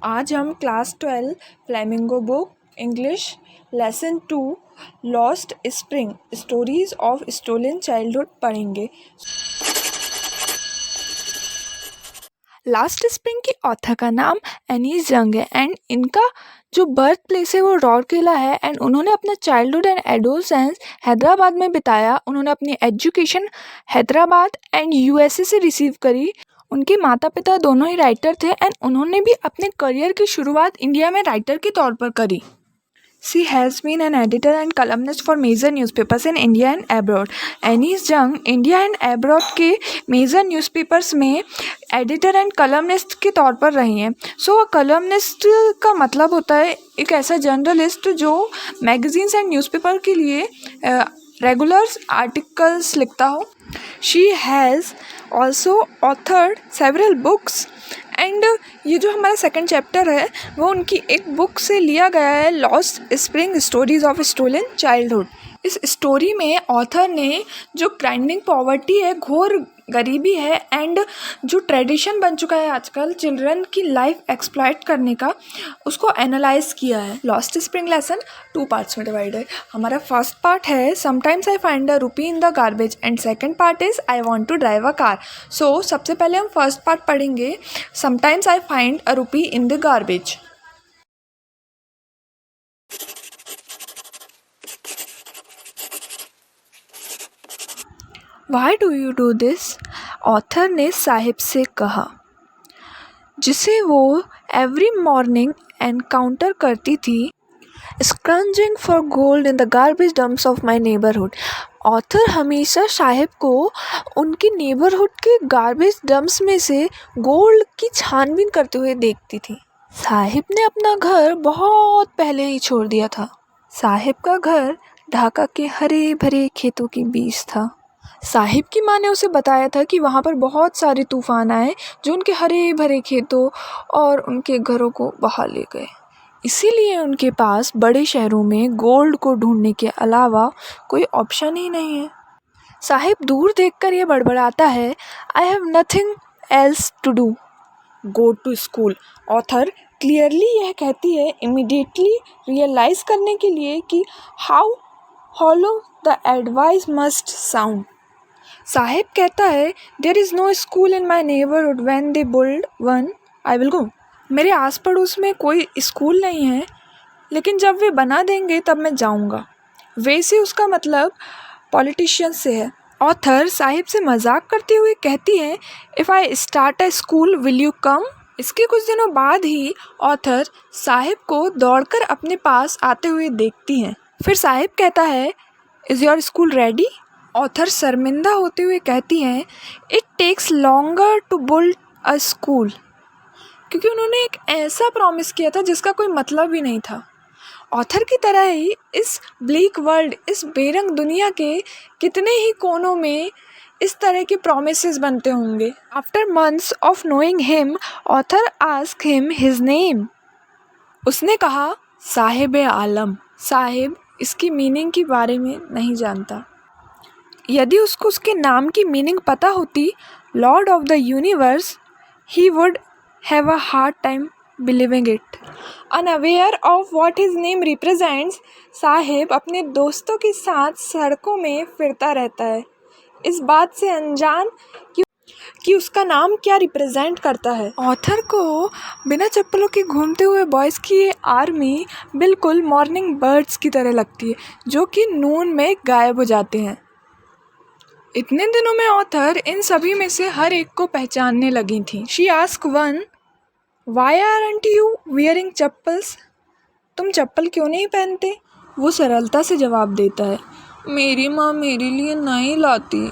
आज हम class 12 Flamingo book English lesson 2 lost spring stories of stolen childhood पढ़ेंगे। Last spring की author का नाम एनीस जंग है एंड इनका जो बर्थ प्लेस है वो रौरकेला है एंड उन्होंने अपना चाइल्डहुड एंड एडोलसेंस हैदराबाद में बिताया। उन्होंने अपनी एजुकेशन हैदराबाद एंड यूएसए से रिसीव करी। उनके माता पिता दोनों ही राइटर थे एंड उन्होंने भी अपने करियर की शुरुआत इंडिया में राइटर के तौर पर करी। She has been an editor and columnist for major newspapers in India and abroad. Annie's जंग इंडिया एंड एब्रॉड के मेजर न्यूज़पेपर्स में एडिटर एंड कलमनिस्ट के तौर पर रही हैं। सो कलमनिस्ट का मतलब होता है एक ऐसा जर्नलिस्ट जो मैगजीन्स एंड न्यूज़पेपर के लिए रेगुलर आर्टिकल्स लिखता हो। She has also authored several books and ये जो हमारा सेकंड चैप्टर है वो उनकी एक बुक से लिया गया है, lost spring stories of stolen childhood. इस स्टोरी में ऑथर ने जो ग्राइंडिंग पॉवर्टी है, घोर गरीबी है एंड जो ट्रेडिशन बन चुका है आजकल चिल्ड्रन की लाइफ एक्सप्लॉइट करने का, उसको एनालाइज किया है। लॉस्ट स्प्रिंग लेसन 2 पार्ट्स में डिवाइड है। हमारा फर्स्ट पार्ट है sometimes I find a rupee in the garbage and second part is I want to drive a car. So सबसे पहले हम फर्स्ट पार्ट पढ़ेंगे, sometimes I find a rupee in the garbage. Why do you do this? Author ने साहिब से कहा, जिसे वो every morning encounter करती थी, scrounging for gold in the garbage dumps of my neighbourhood. Author हमेशा साहिब को उनकी नेबरहुड के गार्बेज डंप्स में से गोल्ड की छानबीन करते हुए देखती थी। साहिब ने अपना घर बहुत पहले ही छोड़ दिया था। साहिब का घर ढाका के हरे भरे खेतों के बीच था। साहिब की माँ ने उसे बताया था कि वहाँ पर बहुत सारे तूफान आए जो उनके हरे भरे खेतों और उनके घरों को बहा ले गए। इसीलिए उनके पास बड़े शहरों में गोल्ड को ढूंढने के अलावा कोई ऑप्शन ही नहीं है। साहिब दूर देखकर ये बड़बड़ाता है, I have nothing else to do, go to school. Author clearly यह कहती है इमीडिएटली रियलाइज करने के लिए कि how hollow the advice must sound. Saheb कहता है there is no school in my neighbourhood when they build one I will go. मेरे आस पड़ोस में कोई स्कूल नहीं है, लेकिन जब वे बना देंगे तब मैं जाऊंगा। वैसे उसका मतलब पॉलिटिशियन से है। ऑथर साहिब से मजाक करते हुए कहती है if I start a school will you come. इसके कुछ दिनों बाद ही ऑथर साहिब को दौड़कर अपने पास आते हुए देखती हैं। फिर साहिब कहता है is your school ready? Author शर्मिंदा होते हुए कहती हैं it takes longer to build a school, क्योंकि उन्होंने एक ऐसा प्रॉमिस किया था जिसका कोई मतलब ही नहीं था। ऑथर की तरह ही इस ब्लीक वर्ल्ड, इस बेरंग दुनिया के कितने ही कोनों में इस तरह के प्रॉमिसेस बनते होंगे। After months of knowing him, author ask him his name. उसने कहा साहिब आलम। साहिब इसकी मीनिंग के बारे में नहीं जानता। यदि उसको उसके नाम की मीनिंग पता होती, Lord of the universe, he would have a hard time believing it. Unaware of what his name represents, Sahib अपने दोस्तों के साथ सड़कों में फिरता रहता है, इस बात से अनजान कि उसका नाम क्या रिप्रेजेंट करता है। ऑथर को बिना चप्पलों के घूमते हुए बॉयज़ की ये आर्मी बिल्कुल मॉर्निंग बर्ड्स की तरह लगती है जो कि नून में गायब हो जाते हैं। इतने दिनों में ऑथर इन सभी में से हर एक को पहचानने लगी थी। She ask one, why aren't you wearing chappals? तुम चप्पल क्यों नहीं पहनते? वो सरलता से जवाब देता है, मेरी माँ मेरे लिए नहीं लाती।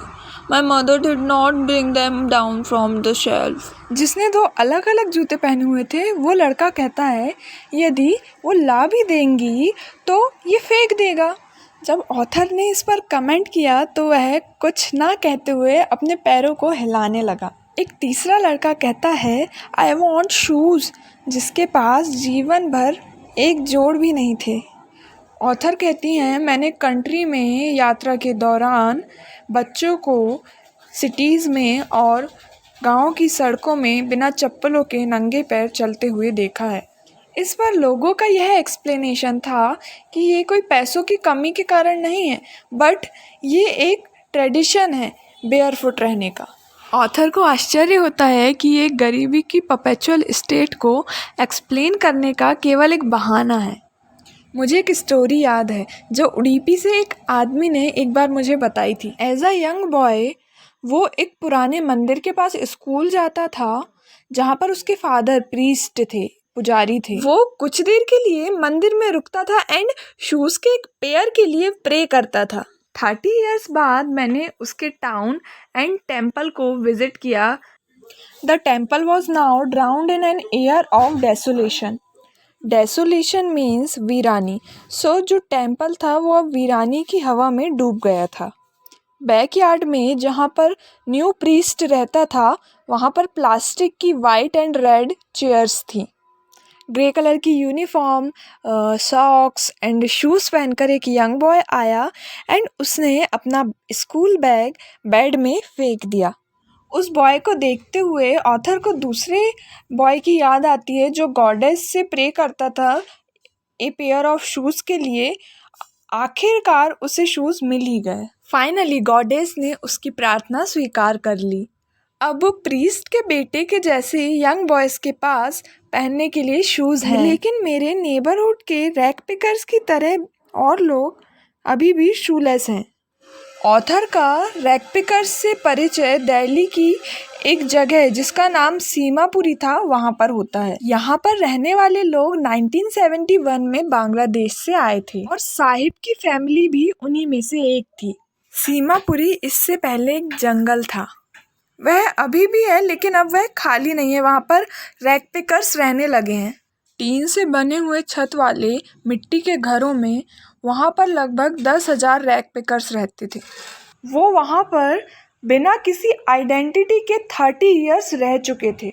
My mother did not bring them down from the shelf. जिसने 2 अलग अलग जूते पहने हुए थे वो लड़का कहता है यदि वो ला भी देंगी तो ये फेंक देगा। जब ऑथर ने इस पर कमेंट किया तो वह कुछ ना कहते हुए अपने पैरों को हिलाने लगा। एक तीसरा लड़का कहता है आई वॉन्ट शूज़, जिसके पास जीवन भर एक जोड़ भी नहीं थे। ऑथर कहती हैं मैंने कंट्री में यात्रा के दौरान बच्चों को सिटीज़ में और गांव की सड़कों में बिना चप्पलों के नंगे पैर चलते हुए देखा है। इस पर लोगों का यह एक्सप्लेनेशन था कि ये कोई पैसों की कमी के कारण नहीं है, बट ये एक ट्रेडिशन है बेयरफुट रहने का। ऑथर को आश्चर्य होता है कि ये गरीबी की परपेचुअल स्टेट को एक्सप्लेन करने का केवल एक बहाना है। मुझे एक स्टोरी याद है जो उडुपी से एक आदमी ने एक बार मुझे बताई थी। एज अ यंग बॉय वो एक पुराने मंदिर के पास स्कूल जाता था जहाँ पर उसके फादर प्रीस्ट थे, पुजारी थे। वो कुछ देर के लिए मंदिर में रुकता था एंड शूज के एक पेयर के लिए प्रे करता था। 30 इयर्स बाद मैंने उसके टाउन एंड टेम्पल को विजिट किया। The temple was now drowned in an air of desolation. Desolation means वीरानी। सो जो टेम्पल था वो अब वीरानी की हवा में डूब गया था। बैकयार्ड में जहाँ पर न्यू प्रीस्ट रहता था वहाँ पर प्लास्टिक की वाइट एंड रेड चेयर्स थी। ग्रे कलर की यूनिफॉर्म, सॉक्स एंड शूज़ पहनकर एक यंग बॉय आया एंड उसने अपना स्कूल बैग बेड में फेंक दिया। उस बॉय को देखते हुए ऑथर को दूसरे बॉय की याद आती है जो गॉडेस से प्रे करता था ए पेयर ऑफ शूज़ के लिए। आखिरकार उसे शूज़ मिल ही गए। फाइनली गॉडेस ने उसकी प्रार्थना स्वीकार कर ली। अब वो प्रीस्ट के बेटे के जैसे यंग बॉयज़ के पास पहनने के लिए शूज़ हैं, लेकिन मेरे नेबरहुड के रैक पिकर्स की तरह और लोग अभी भी शूलेस हैं। ऑथर का रैक पिकर्स से परिचय दिल्ली की एक जगह जिसका नाम सीमापुरी था वहाँ पर होता है। यहाँ पर रहने वाले लोग 1971 में बांग्लादेश से आए थे और साहिब की फैमिली भी उन्हीं में से एक थी। सीमापुरी इससे पहले एक जंगल था, वह अभी भी है लेकिन अब वह खाली नहीं है। वहाँ पर रैक पिकर्स रहने लगे हैं। टीन से बने हुए छत वाले मिट्टी के घरों में वहाँ पर लगभग 10,000 रैक पिकर्स रहते थे। वो वहाँ पर बिना किसी आइडेंटिटी के 30 इयर्स रह चुके थे,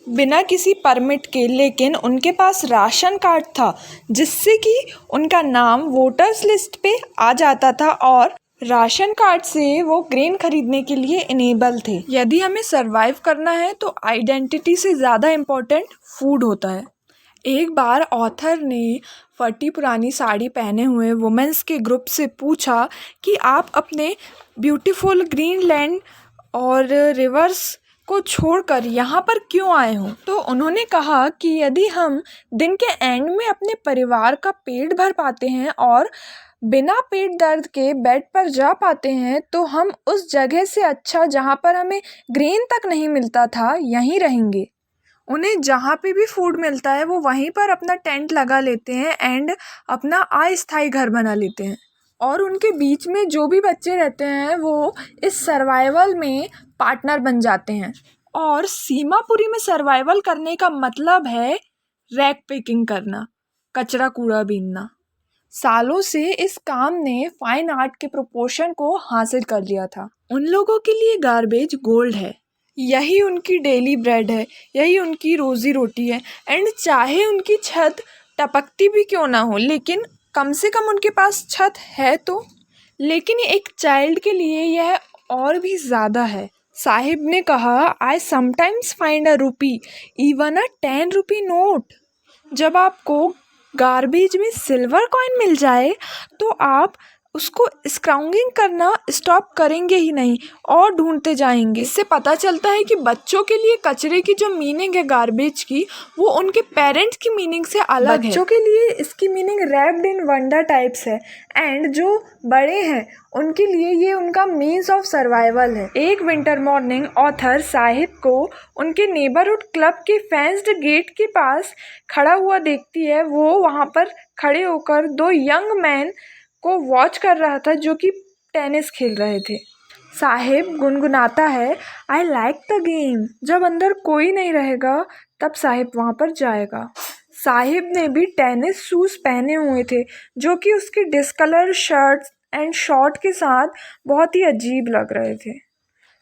बिना किसी परमिट के, लेकिन उनके पास राशन कार्ड था जिससे कि उनका नाम वोटर्स लिस्ट पे आ जाता था और राशन कार्ड से वो ग्रेन खरीदने के लिए इनेबल थे। यदि हमें सरवाइव करना है तो आइडेंटिटी से ज़्यादा इम्पोर्टेंट फूड होता है। एक बार ऑथर ने फटी पुरानी साड़ी पहने हुए वुमेन्स के ग्रुप से पूछा कि आप अपने ब्यूटीफुल ग्रीनलैंड और रिवर्स को छोड़कर यहाँ पर क्यों आए हो। तो उन्होंने कहा कि यदि हम दिन के एंड में अपने परिवार का पेट भर पाते हैं और बिना पेट दर्द के बेड पर जा पाते हैं तो हम उस जगह से अच्छा जहाँ पर हमें ग्रेन तक नहीं मिलता था यहीं रहेंगे। उन्हें जहाँ पे भी फूड मिलता है वो वहीं पर अपना टेंट लगा लेते हैं एंड अपना अस्थायी घर बना लेते हैं और उनके बीच में जो भी बच्चे रहते हैं वो इस सर्वाइवल में पार्टनर बन जाते हैं। और सीमापुरी में सर्वाइवल करने का मतलब है रैक पिकिंग करना, कचरा कूड़ा बीनना। सालों से इस काम ने फाइन आर्ट के प्रोपोर्शन को हासिल कर लिया था। उन लोगों के लिए गार्बेज गोल्ड है, यही उनकी डेली ब्रेड है, यही उनकी रोजी रोटी है। एंड चाहे उनकी छत टपकती भी क्यों ना हो लेकिन कम से कम उनके पास छत है तो। लेकिन एक चाइल्ड के लिए यह और भी ज़्यादा है। साहिब ने कहा, आई समटाइम्स फाइंड अ रूपी इवन अ 10 रुपी नोट। जब आपको गार्बेज में सिल्वर कॉइन मिल जाए तो आप उसको स्क्राउंगिंग करना स्टॉप करेंगे ही नहीं और ढूंढते जाएंगे। इससे पता चलता है कि बच्चों के लिए कचरे की जो मीनिंग है गार्बेज की वो उनके पेरेंट्स की मीनिंग से अलग है। बच्चों के लिए इसकी meaning wrapped in wonder types है एंड जो बड़े हैं उनके लिए ये उनका मीन्स ऑफ सर्वाइवल है। एक विंटर मॉर्निंग ऑथर साहिब को उनके नेबरहुड क्लब के फेंस्ड गेट के पास खड़ा हुआ देखती है। वो वहाँ पर खड़े होकर 2 यंग मैन को वॉच कर रहा था जो कि टेनिस खेल रहे थे। साहिब गुनगुनाता है, आई लाइक द गेम। जब अंदर कोई नहीं रहेगा तब साहिब वहाँ पर जाएगा। साहिब ने भी टेनिस शूज़ पहने हुए थे जो कि उसकी डिस्कलर शर्ट एंड शॉर्ट के साथ बहुत ही अजीब लग रहे थे।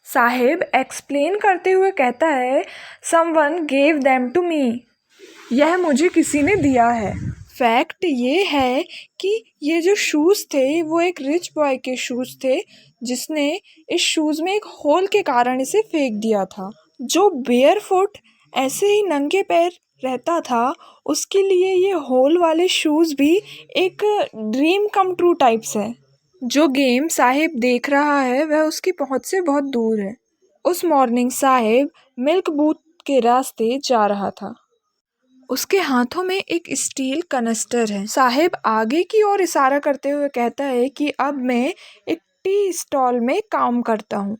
साहिब एक्सप्लेन करते हुए कहता है, someone gave them to me. यह मुझे किसी ने दिया है। फैक्ट ये है कि ये जो शूज़ थे वो एक रिच बॉय के शूज़ थे जिसने इस शूज़ में एक होल के कारण इसे फेंक दिया था। जो बेयरफुट ऐसे ही नंगे पैर रहता था, उसके लिए ये होल वाले शूज़ भी एक ड्रीम कम ट्रू टाइप्स है। जो गेम साहिब देख रहा है वह उसकी पहुंच से बहुत दूर है। उस मॉर्निंग साहिब मिल्क बूथ के रास्ते जा रहा था। उसके हाथों में एक स्टील कनस्टर है। साहिब आगे की ओर इशारा करते हुए कहता है कि अब मैं एक टी स्टॉल में काम करता हूँ।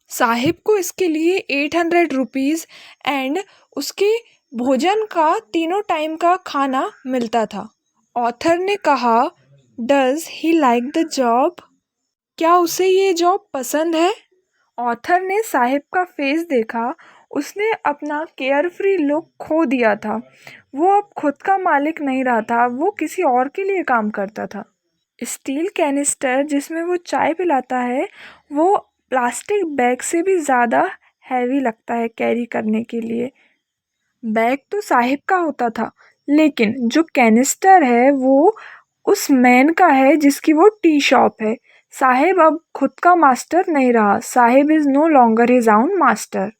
साहिब को इसके लिए 800 रुपीज़ एंड उसके भोजन का तीनों टाइम का खाना मिलता था। ऑथर ने कहा, does he like the job? क्या उसे ये जॉब पसंद है? ऑथर ने साहिब का फेस देखा। उसने अपना केयरफ्री लुक खो दिया था। वो अब खुद का मालिक नहीं रहा था, वो किसी और के लिए काम करता था। स्टील कैनिस्टर जिसमें वो चाय पिलाता है, वो प्लास्टिक बैग से भी ज़्यादा हैवी लगता है कैरी करने के लिए। बैग तो साहिब का होता था, लेकिन जो कैनिस्टर है वो उस मैन का है जिसकी वो टी शॉप है। साहिब अब खुद का मास्टर नहीं रहा। Saheb is no longer his own master.